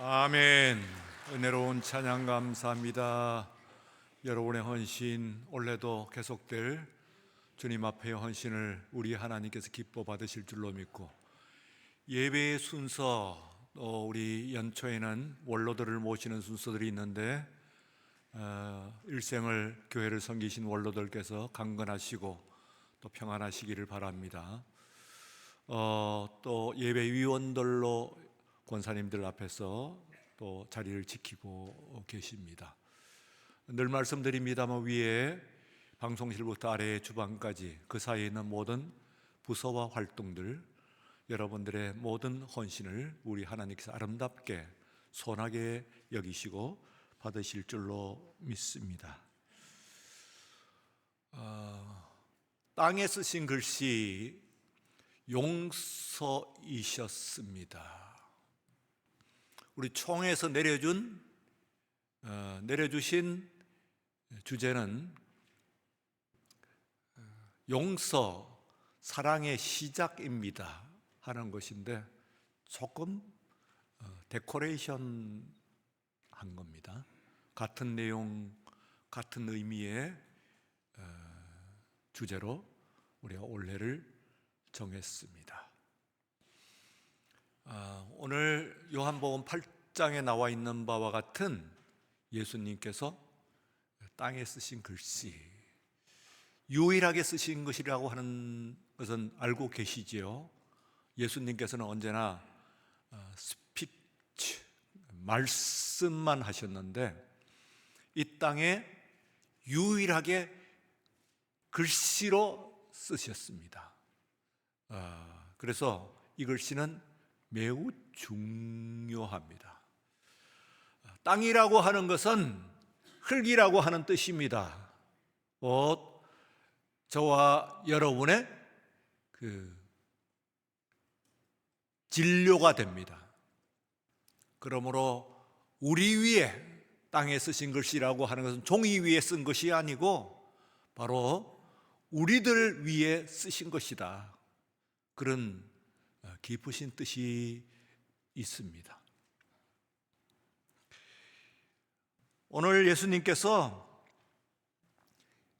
아멘. 은혜로운 찬양 감사합니다. 여러분의 헌신 올해도 계속될 주님 앞의 헌신을 우리 하나님께서 기뻐 받으실 줄로 믿고, 예배의 순서, 우리 연초에는 원로들을 모시는 순서들이 있는데 일생을 교회를 섬기신 원로들께서 강건하시고 또 평안하시기를 바랍니다. 또 예배위원들로 권사님들 앞에서 또 자리를 지키고 계십니다. 늘 말씀드립니다만 위에 방송실부터 아래의 주방까지 그 사이에 있는 모든 부서와 활동들, 여러분들의 모든 헌신을 우리 하나님께서 아름답게 선하게 여기시고 받으실 줄로 믿습니다. 땅에 쓰신 글씨 용서이셨습니다. 우리 총회에서 내려주신 주제는 용서, 사랑의 시작입니다 하는 것인데, 조금 데코레이션 한 겁니다. 같은 내용, 같은 의미의 주제로 우리가 올해를 정했습니다. 오늘 요한복음 8장에 나와 있는 바와 같은 예수님께서 땅에 쓰신 글씨, 유일하게 쓰신 것이라고 하는 것은 알고 계시지요. 예수님께서는 언제나 스피치, 말씀만 하셨는데 이 땅에 유일하게 글씨로 쓰셨습니다. 그래서 이 글씨는 매우 중요합니다. 땅이라고 하는 것은 흙이라고 하는 뜻입니다. 저와 여러분의 진료가 됩니다. 그러므로 우리 위에 땅에 쓰신 글씨라고 하는 것은 종이 위에 쓴 것이 아니고 바로 우리들 위에 쓰신 것이다. 그런 깊으신 뜻이 있습니다. 오늘 예수님께서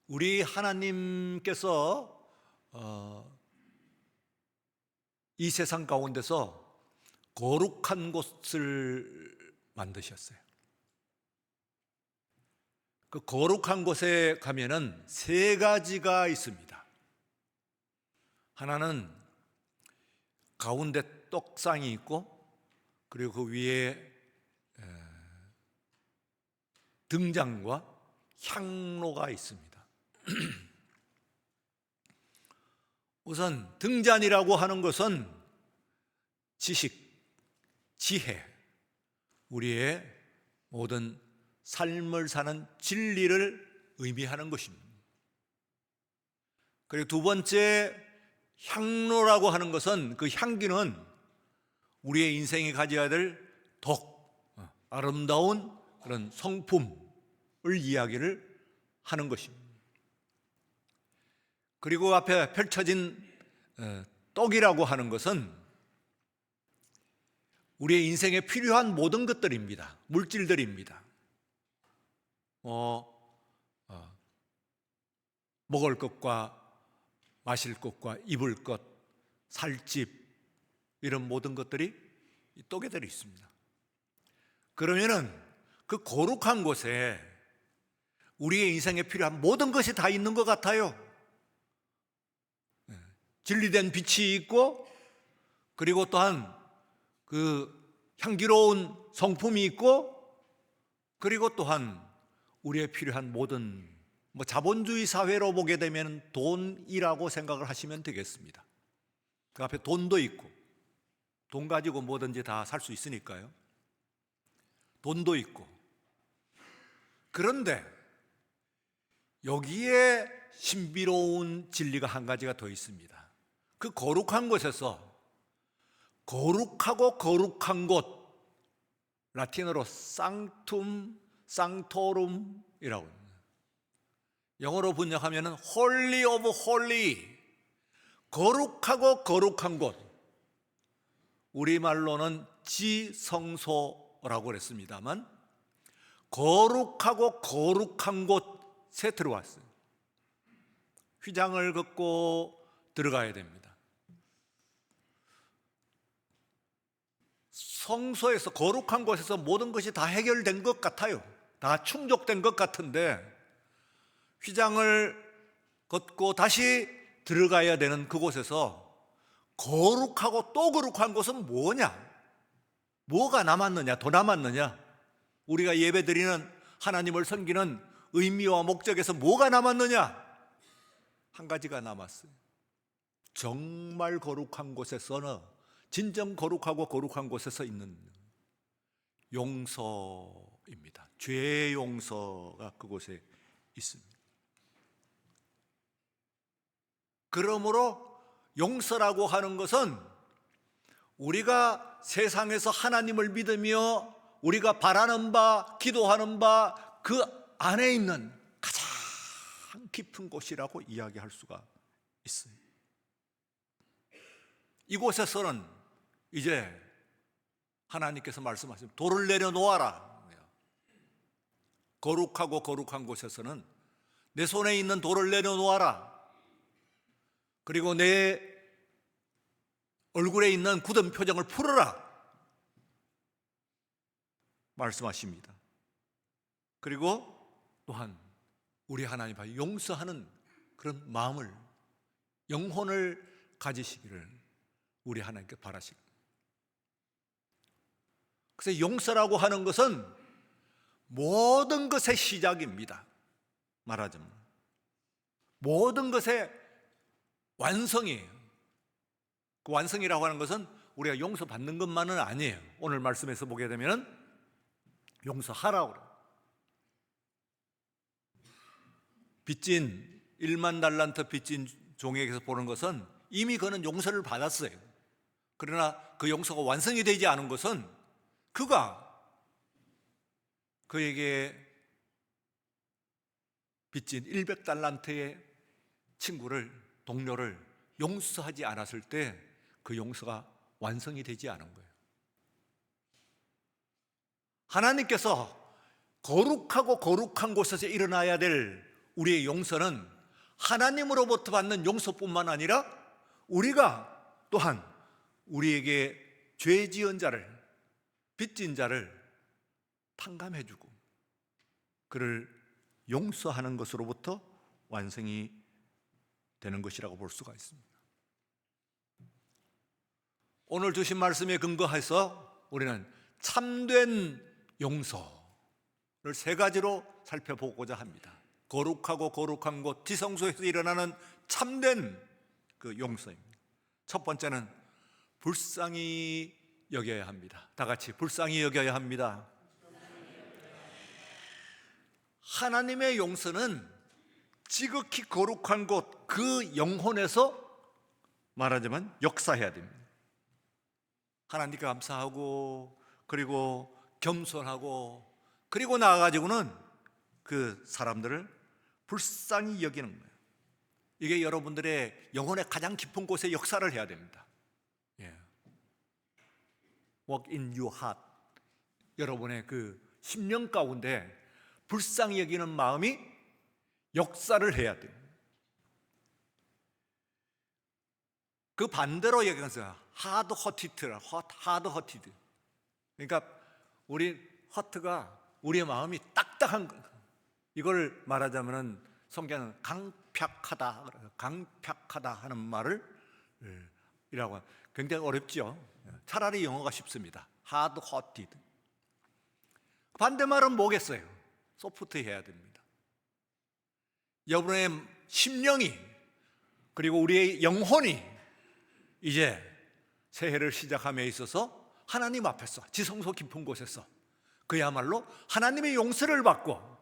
우리 하나님께서 이 세상 가운데서 거룩한 곳을 만드셨어요. 그 거룩한 곳에 가면은 세 가지가 있습니다. 하나는 가운데 떡상이 있고, 그리고 그 위에 등잔과 향로가 있습니다. 우선 등잔이라고 하는 것은 지식, 지혜, 우리의 모든 삶을 사는 진리를 의미하는 것입니다. 그리고 두 번째 향로라고 하는 것은, 그 향기는 우리의 인생이 가져야 될 아름다운 그런 성품을 이야기를 하는 것입니다. 그리고 앞에 펼쳐진 떡이라고 하는 것은 우리의 인생에 필요한 모든 것들입니다. 물질들입니다. 먹을 것과 마실 것과 입을 것, 살 집, 이런 모든 것들이 이 떡에 들어 있습니다. 그러면은 그 거룩한 곳에 우리의 인생에 필요한 모든 것이 다 있는 것 같아요. 진리된 빛이 있고, 그리고 또한 그 향기로운 성품이 있고, 그리고 또한 우리의 필요한 모든, 자본주의 사회로 보게 되면 돈이라고 생각을 하시면 되겠습니다. 그 앞에 돈도 있고, 돈 가지고 뭐든지 다 살 수 있으니까요. 돈도 있고. 그런데 여기에 신비로운 진리가 한 가지가 더 있습니다. 그 거룩한 곳에서, 거룩하고 거룩한 곳, 라틴어로 사nctum sanctorum이라고 합니다. 영어로 번역하면 Holy of Holy, 거룩하고 거룩한 곳, 우리말로는 지성소 용서라고 그랬습니다만 거룩하고 거룩한 곳에 들어왔어요. 휘장을 걷고 들어가야 됩니다. 성소에서, 거룩한 곳에서 모든 것이 다 해결된 것 같아요. 다 충족된 것 같은데 휘장을 걷고 다시 들어가야 되는 그곳에서 거룩하고 또 거룩한 곳은 뭐냐? 뭐가 남았느냐? 더 남았느냐? 우리가 예배드리는 하나님을 섬기는 의미와 목적에서 뭐가 남았느냐? 한 가지가 남았어요. 정말 거룩한 곳에서는, 진정 거룩하고 거룩한 곳에서 있는 용서입니다. 죄의 용서가 그곳에 있습니다. 그러므로 용서라고 하는 것은 우리가 세상에서 하나님을 믿으며 우리가 바라는 바, 기도하는 바 그 안에 있는 가장 깊은 곳이라고 이야기할 수가 있어요. 이곳에서는 이제 하나님께서 말씀하십니다. 돌을 내려놓아라. 거룩하고 거룩한 곳에서는 내 손에 있는 돌을 내려놓아라. 그리고 내 얼굴에 있는 굳은 표정을 풀어라 말씀하십니다. 그리고 또한 우리 하나님 앞에 용서하는 그런 마음을, 영혼을 가지시기를 우리 하나님께 바라십니다. 그래서 용서라고 하는 것은 모든 것의 시작입니다. 말하자면 모든 것의 완성이에요. 그 완성이라고 하는 것은 우리가 용서받는 것만은 아니에요. 오늘 말씀에서 보게 되면 용서하라고 그래요. 빚진 1만 달란트 빚진 종에게서 보는 것은 이미 그는 용서를 받았어요. 그러나 그 용서가 완성이 되지 않은 것은 그가 그에게 빚진 100달란트의 친구를, 동료를 용서하지 않았을 때 그 용서가 완성이 되지 않은 거예요. 하나님께서 거룩하고 거룩한 곳에서 일어나야 될 우리의 용서는 하나님으로부터 받는 용서뿐만 아니라 우리가 또한 우리에게 죄 지은 자를, 빚진 자를 탕감해주고 그를 용서하는 것으로부터 완성이 되는 것이라고 볼 수가 있습니다. 오늘 주신 말씀에 근거해서 우리는 참된 용서를 세 가지로 살펴보고자 합니다. 거룩하고 거룩한 곳, 지성소에서 일어나는 참된 그 용서입니다. 첫 번째는 불쌍히 여겨야 합니다. 다 같이 불쌍히 여겨야 합니다. 하나님의 용서는 지극히 거룩한 곳, 그 영혼에서 말하자면 역사해야 됩니다. 하나님께 감사하고 그리고 겸손하고 그리고 나아가지고는 그 사람들을 불쌍히 여기는 거예요. 이게 여러분들의 영혼의 가장 깊은 곳에 역사를 해야 됩니다. Walk in your heart. 여러분의 그 심령 가운데 불쌍히 여기는 마음이 역사를 해야 돼요. 그 반대로 얘기하면서 hard hearted. 그러니까 우리 하트가, 우리의 마음이 딱딱한 거. 이걸 말하자면은 성경은 강팍하다, 강팍하다 하는 말을 이라고. 굉장히 어렵죠. 차라리 영어가 쉽습니다. hard hearted. 반대말은 뭐겠어요? 소프트해야 됩니다. 여러분의 심령이 그리고 우리의 영혼이 이제 새해를 시작함에 있어서 하나님 앞에서, 지성소 깊은 곳에서 그야말로 하나님의 용서를 받고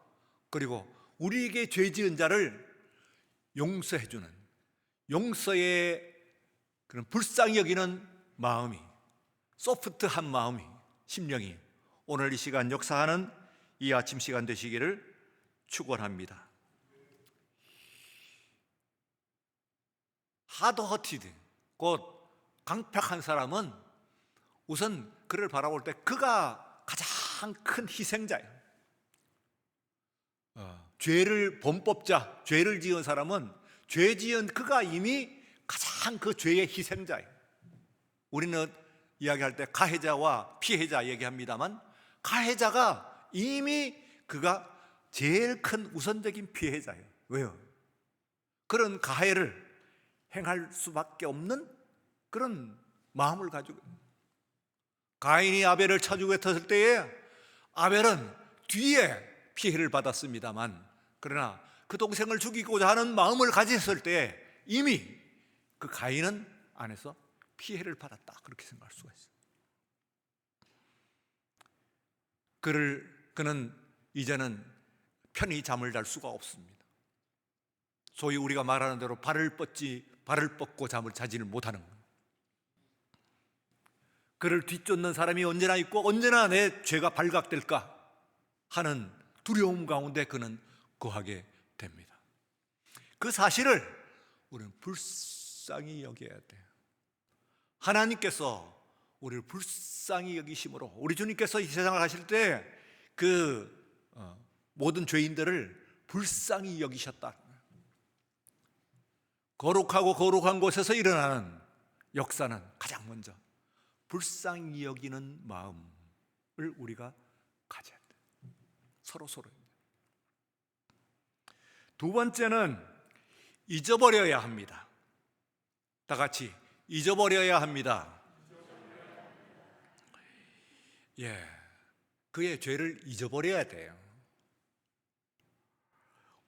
그리고 우리에게 죄 지은 자를 용서해주는, 용서의 그런 불쌍히 여기는 마음이, 소프트한 마음이, 심령이 오늘 이 시간 역사하는 이 아침 시간 되시기를 축원합니다. 하드허티드, 곧 강팍한 사람은 우선 그를 바라볼 때 그가 가장 큰 희생자예요. 죄를 범법자, 죄를 지은 사람은 죄 지은 그가 이미 가장 그 죄의 희생자예요. 우리는 이야기할 때 가해자와 피해자 얘기합니다만, 가해자가 이미 그가 제일 큰 우선적인 피해자예요. 왜요? 그런 가해를 행할 수밖에 없는 그런 마음을 가지고, 가인이 아벨을 쳐 죽였을 때에 아벨은 뒤에 피해를 받았습니다만, 그러나 그 동생을 죽이고자 하는 마음을 가졌을 때 이미 그 가인은 안에서 피해를 받았다, 그렇게 생각할 수가 있어요. 그는 이제는 편히 잠을 잘 수가 없습니다. 소위 우리가 말하는 대로 발을 뻗고 잠을 자지를 못하는 거예요. 그를 뒤쫓는 사람이 언제나 있고 언제나 내 죄가 발각될까 하는 두려움 가운데 그는 거하게 됩니다. 그 사실을 우리는 불쌍히 여겨야 돼요. 하나님께서 우리를 불쌍히 여기심으로, 우리 주님께서 이 세상을 하실 때 모든 죄인들을 불쌍히 여기셨다. 거룩하고 거룩한 곳에서 일어나는 역사는 가장 먼저 불쌍히 여기는 마음을 우리가 가져야 돼요. 서로. 두 번째는 잊어버려야 합니다. 다 같이 잊어버려야 합니다. 그의 죄를 잊어버려야 돼요.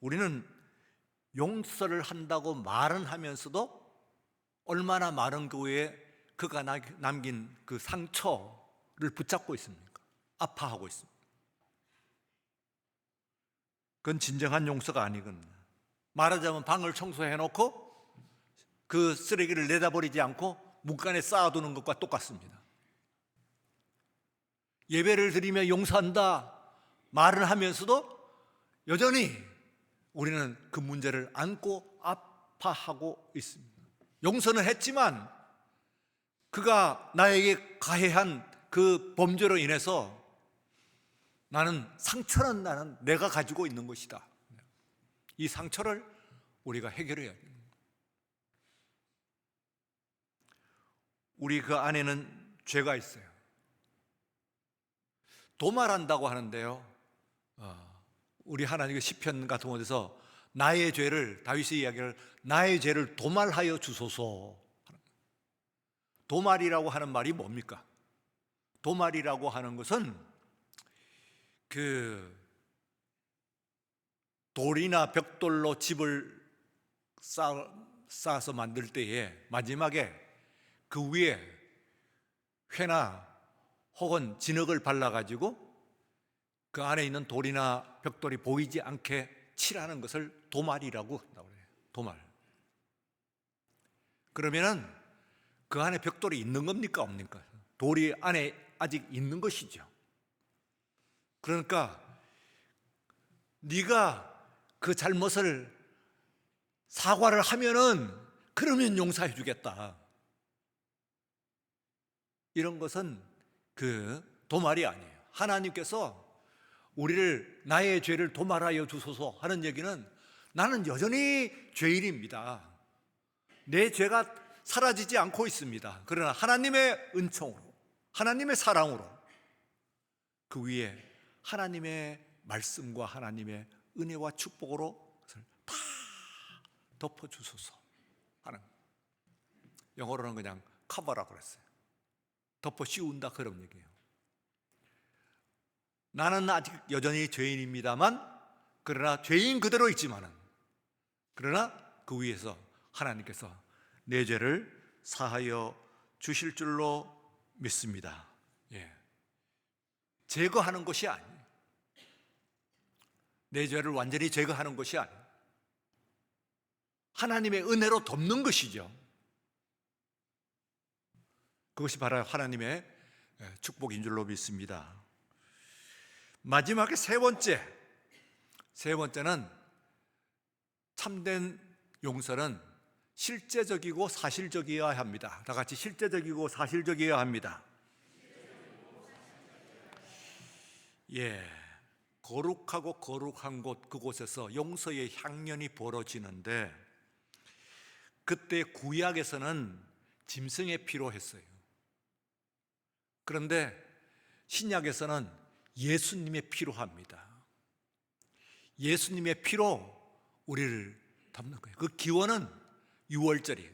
우리는 용서를 한다고 말은 하면서도 얼마나 많은 교회에 그가 남긴 그 상처를 붙잡고 있습니까? 아파하고 있습니다. 그건 진정한 용서가 아니거든요. 말하자면 방을 청소해놓고 그 쓰레기를 내다버리지 않고 문간에 쌓아두는 것과 똑같습니다. 예배를 드리며 용서한다 말을 하면서도 여전히 우리는 그 문제를 안고 아파하고 있습니다. 용서는 했지만 그가 나에게 가해한 그 범죄로 인해서 상처는 내가 가지고 있는 것이다. 이 상처를 우리가 해결해야 됩니다. 우리 그 안에는 죄가 있어요. 도말한다고 하는데요, 우리 하나님의 시편 같은 곳에서 나의 죄를, 다윗의 이야기를 나의 죄를 도말하여 주소서. 도말이라고 하는 말이 뭡니까? 도말이라고 하는 것은 그 돌이나 벽돌로 집을 쌓아서 만들 때에 마지막에 그 위에 회나 혹은 진흙을 발라가지고 그 안에 있는 돌이나 벽돌이 보이지 않게 칠하는 것을 도말이라고 한다고 해요. 도말. 그러면은 그 안에 벽돌이 있는 겁니까, 없습니까? 돌이 안에 아직 있는 것이죠. 그러니까 네가 그 잘못을 사과를 하면은 그러면 용서해 주겠다. 이런 것은 그 도말이 아니에요. 하나님께서 우리를 나의 죄를 도말하여 주소서 하는 얘기는 나는 여전히 죄인입니다. 내 죄가 사라지지 않고 있습니다. 그러나 하나님의 은총으로, 하나님의 사랑으로 그 위에 하나님의 말씀과 하나님의 은혜와 축복으로 그것을 다 덮어주소서 하는, 영어로는 그냥 커버라고 그랬어요. 덮어 씌운다, 그런 얘기예요. 나는 아직 여전히 죄인입니다만, 그러나 죄인 그대로 있지만은, 그러나 그 위에서 하나님께서 내 죄를 사하여 주실 줄로 믿습니다. 제거하는 것이 아니에요. 내 죄를 완전히 제거하는 것이 아니에요. 하나님의 은혜로 덮는 것이죠. 그것이 바로 하나님의 축복인 줄로 믿습니다. 마지막에 세 번째는 참된 용서는 실제적이고 사실적이어야 합니다. 다 같이 실제적이고 사실적이어야 합니다. 예, 거룩하고 거룩한 곳, 그곳에서 용서의 향연이 벌어지는데, 그때 구약에서는 짐승의 피로 했어요. 그런데 신약에서는 예수님의 피로 합니다. 예수님의 피로 우리를 덮는 거예요. 그 기원은 유월절이에요.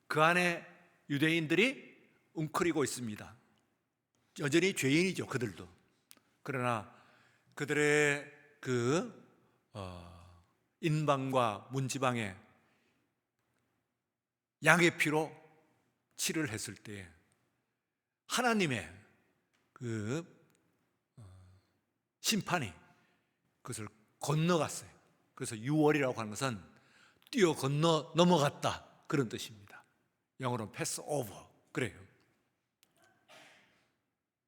그 안에 유대인들이 웅크리고 있습니다. 여전히 죄인이죠, 그들도. 그러나 그들의 인방과 문지방에 양의 피로 칠을 했을 때 하나님의 심판이 그것을 건너갔어요. 그래서 유월이라고 하는 것은 뛰어 건너 넘어갔다, 그런 뜻입니다. 영어로는 패스 오버, 그래요.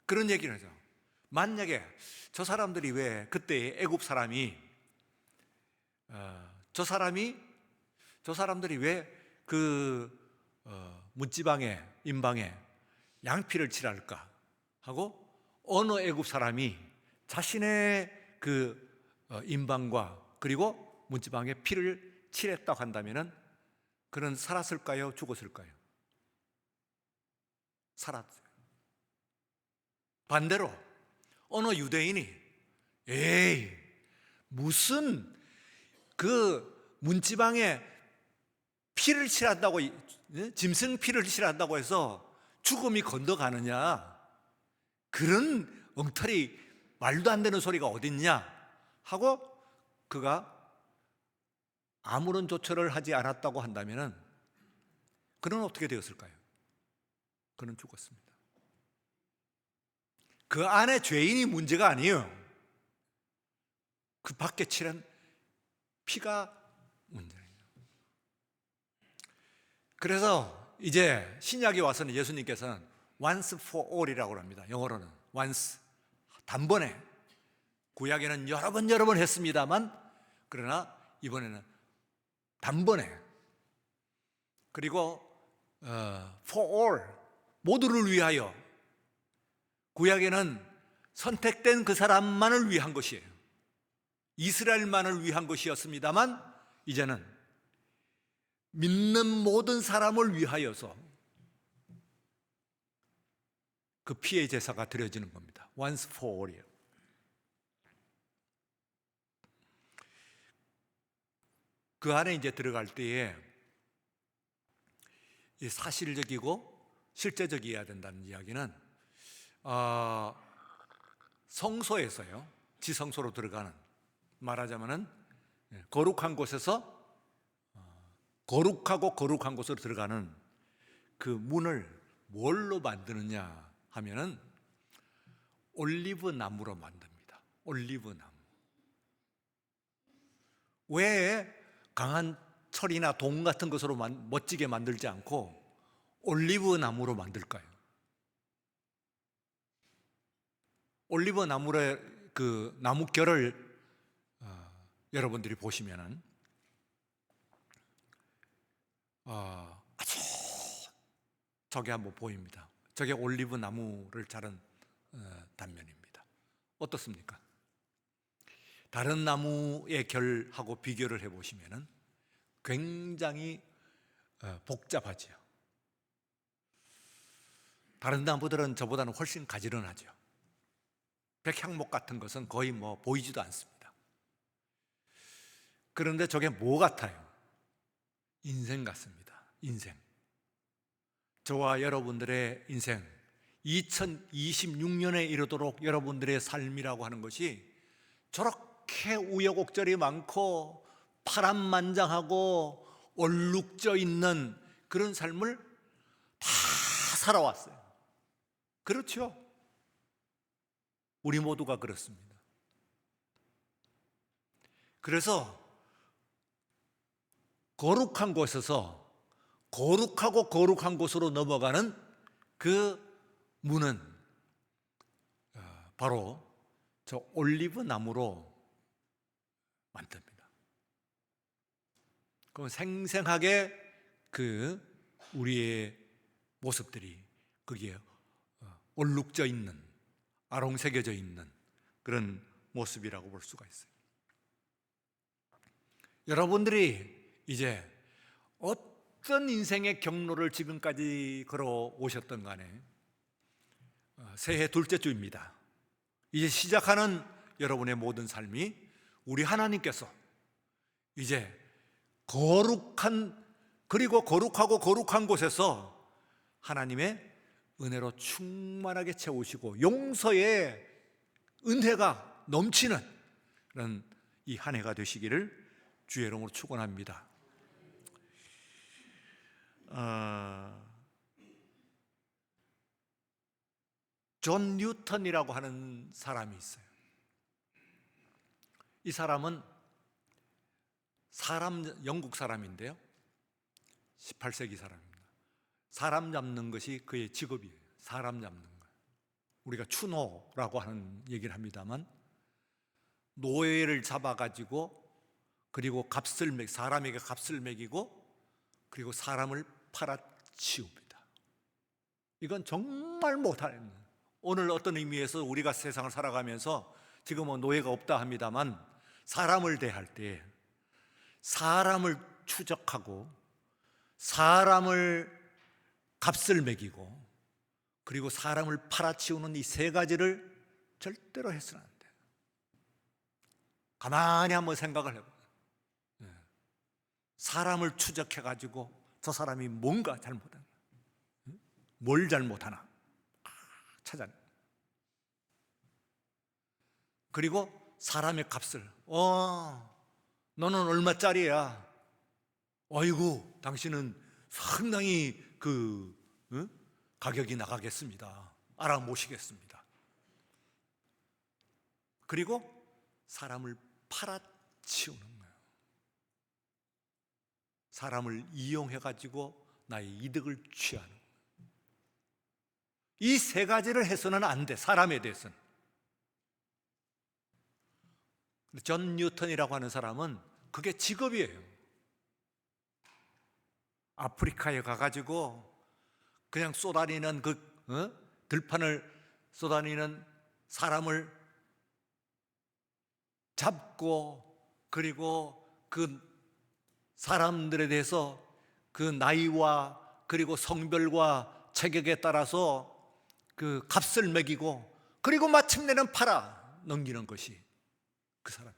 그런 얘기를 하죠. 만약에 저 사람들이 왜 그때 애굽 사람이 저 사람들이 왜 문지방에 인방에 양피를 칠할까 하고 어느 애굽 사람이 자신의 인방과 그리고 문지방에 피를 칠했다고 한다면은 그는 살았을까요? 죽었을까요? 살았어요. 반대로 어느 유대인이 에이, 무슨 문지방에 피를 칠한다고, 짐승 피를 칠한다고 해서 죽음이 건너가느냐, 그런 엉터리 말도 안 되는 소리가 어딨냐 하고 그가 아무런 조처를 하지 않았다고 한다면 그는 어떻게 되었을까요? 그는 죽었습니다. 그 안에 죄인이 문제가 아니에요. 그 밖에 칠한 피가 문제예요. 그래서 이제 신약에 와서는 예수님께서는 once for all이라고 합니다. 영어로는 once, 단번에. 구약에는 여러 번 했습니다만, 그러나 이번에는 단번에. 그리고 for all, 모두를 위하여. 구약에는 선택된 그 사람만을 위한 것이에요. 이스라엘만을 위한 것이었습니다만, 이제는 믿는 모든 사람을 위하여서 그 피의 제사가 드려지는 겁니다. once for all이에요. 그 안에 이제 들어갈 때에 사실적이고 실제적이어야 된다는 이야기는 성소에서요, 지성소로 들어가는, 말하자면은 거룩한 곳에서 거룩하고 거룩한 곳으로 들어가는 그 문을 뭘로 만드느냐 하면은 올리브 나무로 만듭니다. 올리브 나무. 왜 강한 철이나 동 같은 것으로 멋지게 만들지 않고 올리브 나무로 만들까요? 올리브 나무의 그 나무결을 여러분들이 보시면은 아주 저게 한번 보입니다. 저게 올리브 나무를 자른 단면입니다. 어떻습니까? 다른 나무의 결하고 비교를 해보시면은 굉장히 복잡하죠. 다른 나무들은 저보다는 훨씬 가지런하죠. 백향목 같은 것은 거의 보이지도 않습니다. 그런데 저게 뭐 같아요? 인생 같습니다. 인생. 저와 여러분들의 인생, 2026년에 이르도록 여러분들의 삶이라고 하는 것이 저렇게 우여곡절이 많고 파란만장하고 얼룩져 있는 그런 삶을 다 살아왔어요. 그렇죠? 우리 모두가 그렇습니다. 그래서 거룩한 곳에서 거룩하고 거룩한 곳으로 넘어가는 그 문은 바로 저 올리브 나무로 만듭니다. 그럼 생생하게 우리의 모습들이 거기에 얼룩져 있는, 아롱새겨져 있는 그런 모습이라고 볼 수가 있어요. 여러분들이 이제 어떤 인생의 경로를 지금까지 걸어오셨던 간에 새해 둘째 주입니다. 이제 시작하는 여러분의 모든 삶이 우리 하나님께서 이제 거룩한, 그리고 거룩하고 거룩한 곳에서 하나님의 은혜로 충만하게 채우시고 용서의 은혜가 넘치는 그런 이 한 해가 되시기를 주의 이름으로 축원합니다. 존 뉴턴이라고 하는 사람이 있어요. 이 사람은 영국 사람인데요, 18세기 사람입니다. 사람 잡는 것이 그의 직업이에요. 사람 잡는 거. 우리가 추노라고 하는 얘기를 합니다만, 노예를 잡아가지고 그리고 사람에게 값을 매기고 그리고 사람을 팔아치웁니다. 이건 정말 못하는, 오늘 어떤 의미에서 우리가 세상을 살아가면서 지금은 노예가 없다 합니다만, 사람을 대할 때 사람을 추적하고 사람을 값을 매기고 그리고 사람을 팔아치우는 이 세 가지를 절대로 해서는 안 돼요. 가만히 한번 생각을 해봐요. 사람을 추적해가지고 저 사람이 뭔가 잘못하나, 뭘 잘못하나 찾아내. 그리고 사람의 값을, 너는 얼마짜리야? 어이구, 당신은 상당히 가격이 나가겠습니다. 알아모시겠습니다. 그리고 사람을 팔아치우는 거예요. 사람을 이용해가지고 나의 이득을 취하는 거예요. 이 세 가지를 해서는 안 돼, 사람에 대해서는. 존 뉴턴이라고 하는 사람은 그게 직업이에요. 아프리카에 가가지고 그냥 쏘다니는 들판을 쏘다니는 사람을 잡고, 그리고 그 사람들에 대해서 그 나이와 그리고 성별과 체격에 따라서 그 값을 매기고 그리고 마침내는 팔아 넘기는 것이 그 사람.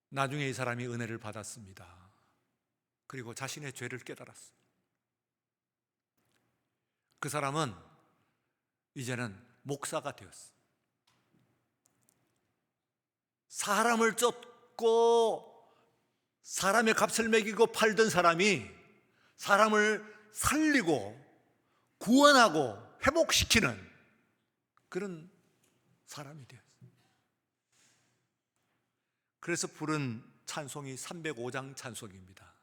나중에 이 사람이 은혜를 받았습니다. 그리고 자신의 죄를 깨달았어요. 그 사람은 이제는 목사가 되었어요. 사람을 쫓고 사람의 값을 매기고 팔던 사람이 사람을 살리고 구원하고 회복시키는 그런 사람이 되었어요. 그래서 부른 찬송이 305장 찬송입니다.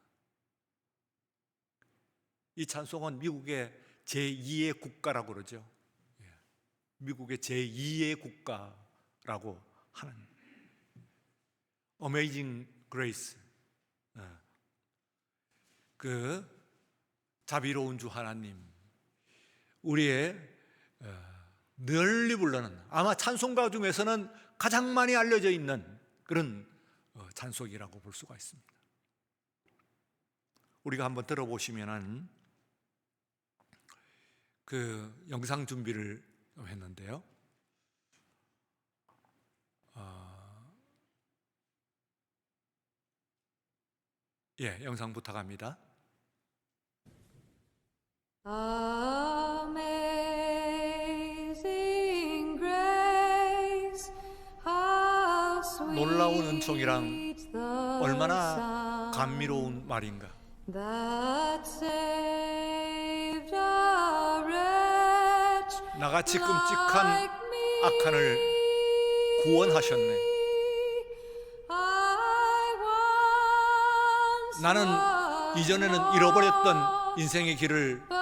이 찬송은 미국의 제2의 국가라고 그러죠. 미국의 제2의 국가라고 하는 Amazing Grace, 그 자비로운 주 하나님, 우리의 널리 부르는, 아마 찬송가 중에서는 가장 많이 알려져 있는 그런 찬송이라고 볼 수가 있습니다. 우리가 한번 들어보시면은 그 영상 준비를 했는데요, 영상 부탁합니다. Amazing grace, how sweet 놀라운 은총이랑 the 얼마나 sound 감미로운 말인가. that saved a wretch 나같이 끔찍한 like me. 악한을 구원하셨네. I once 나는 was 이전에는 잃어버렸던 인생의 길을 but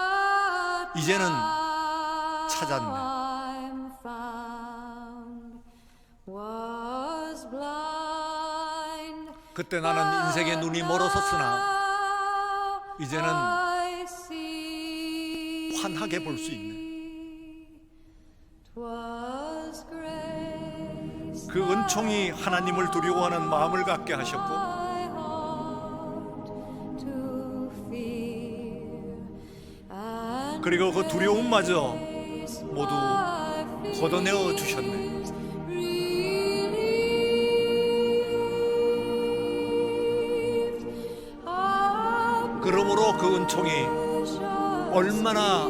이제는 now 찾았네. I'm found. Was blind, 그때 나는 인생의 눈이 멀어섰으나 이제는 I see. 환하게 볼 수 있네. was grace. 그 은총이 하나님을 두려워하는 마음을 갖게 하셨고, My heart to fear and 그리고 그 두려움마저 face 모두 my 걷어내어 주셨네. fears relieved. How 그러므로 그 은총이 precious 얼마나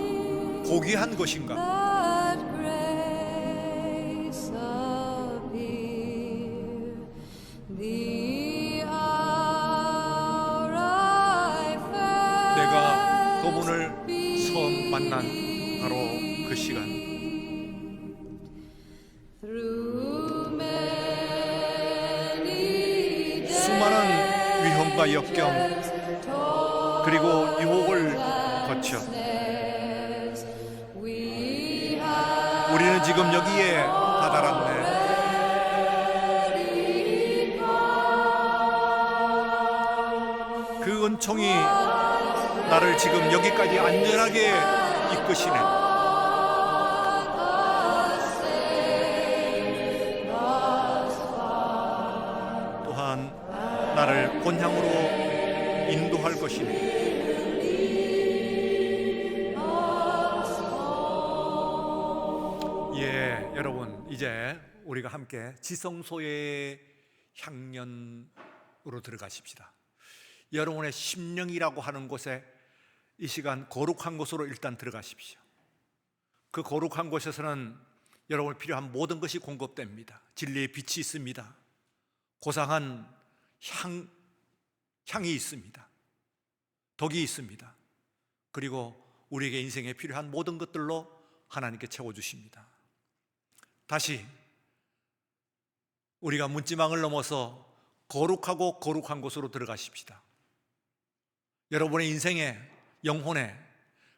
고귀한 것인가. that grace appear. The hour I felt 내가 그분을 처음 만난 바로 그 시간, through many 수많은 위험과 역경 그리고 유혹을 거쳐 days we have 우리는 지금 여기에 다다랐네. 그 은총이 나를 지금 여기까지 안전하게 이끄시네. 또한 나를 본향으로 인도할 것이네. 예, 여러분, 이제 우리가 함께 지성소의 향년으로 들어가십시다. 여러분의 심령이라고 하는 곳에 이 시간 거룩한 곳으로 일단 들어가십시오. 그 거룩한 곳에서는 여러분 필요한 모든 것이 공급됩니다. 진리의 빛이 있습니다. 고상한 향이 있습니다. 덕이 있습니다. 그리고 우리에게 인생에 필요한 모든 것들로 하나님께 채워주십니다. 다시 우리가 문지망을 넘어서 거룩하고 거룩한 곳으로 들어가십시다. 여러분의 인생에, 영혼에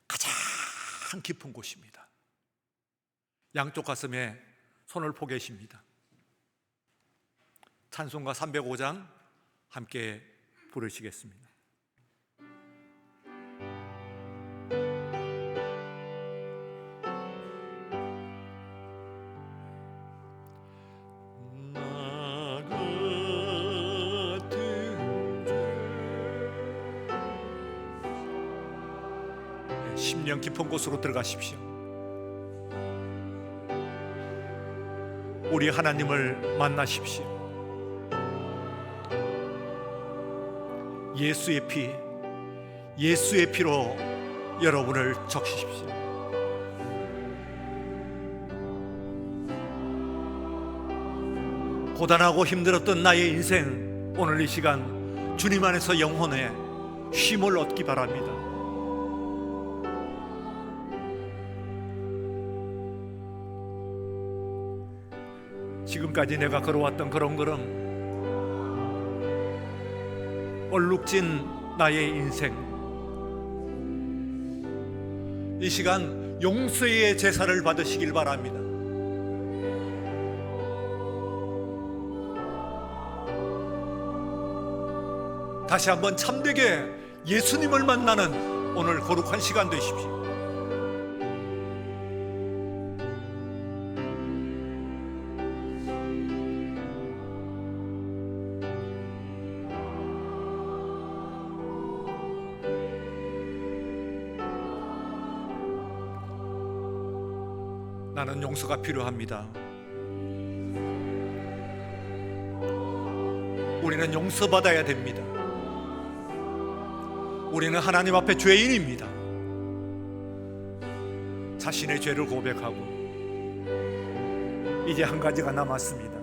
가장 깊은 곳입니다. 양쪽 가슴에 손을 포개십니다. 찬송가 305장 함께 부르시겠습니다. 심령 깊은 곳으로 들어가십시오. 우리 하나님을 만나십시오. 예수의 피, 예수의 피로 여러분을 적시십시오. 고단하고 힘들었던 나의 인생, 오늘 이 시간 주님 안에서 영혼에 쉼을 얻기 바랍니다. 지금까지 내가 걸어왔던 그런 걸음, 얼룩진 나의 인생, 이 시간 용서의 제사를 받으시길 바랍니다. 다시 한번 참되게 예수님을 만나는 오늘 거룩한 시간 되십시오. 나는 용서가 필요합니다. 우리는 용서받아야 됩니다. 우리는 하나님 앞에 죄인입니다. 자신의 죄를 고백하고 이제 한 가지가 남았습니다.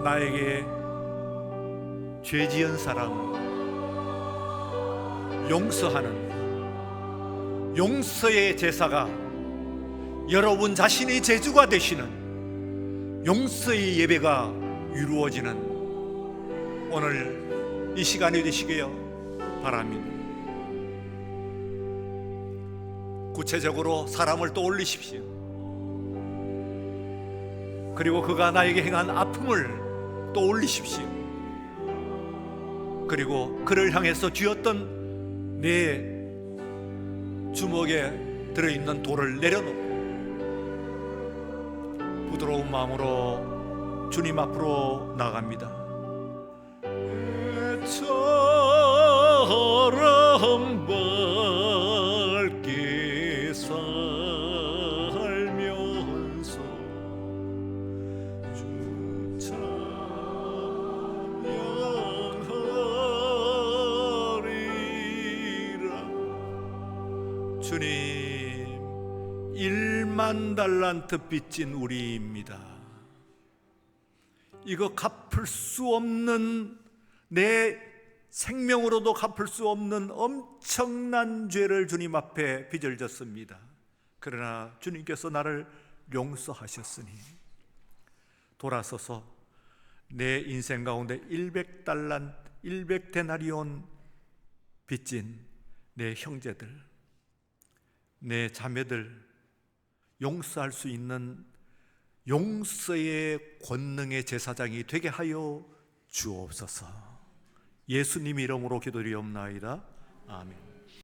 나에게 죄 지은 사람을 용서하는 용서의 제사가 여러분 자신의 제주가 되시는 용서의 예배가 이루어지는 오늘 이 시간이 되시길 바랍니다. 구체적으로 사람을 떠올리십시오. 그리고 그가 나에게 행한 아픔을 떠올리십시오. 그리고 그를 향해서 쥐었던 내 주먹에 들어있는 돌을 내려놓고 부드러운 마음으로 주님 앞으로 나갑니다. 처럼 밝게 살면서 주 찬양하리라. 주님, 1만 달란트 빚진 우리입니다. 이거 갚을 수 없는, 내 생명으로도 갚을 수 없는 엄청난 죄를 주님 앞에 빚을 졌습니다. 그러나 주님께서 나를 용서하셨으니 돌아서서 내 인생 가운데 100데나리온 빚진 내 형제들, 내 자매들 용서할 수 있는 용서의 권능의 제사장이 되게 하여 주옵소서. 예수님 이름으로 기도드리옵나이다. 아멘.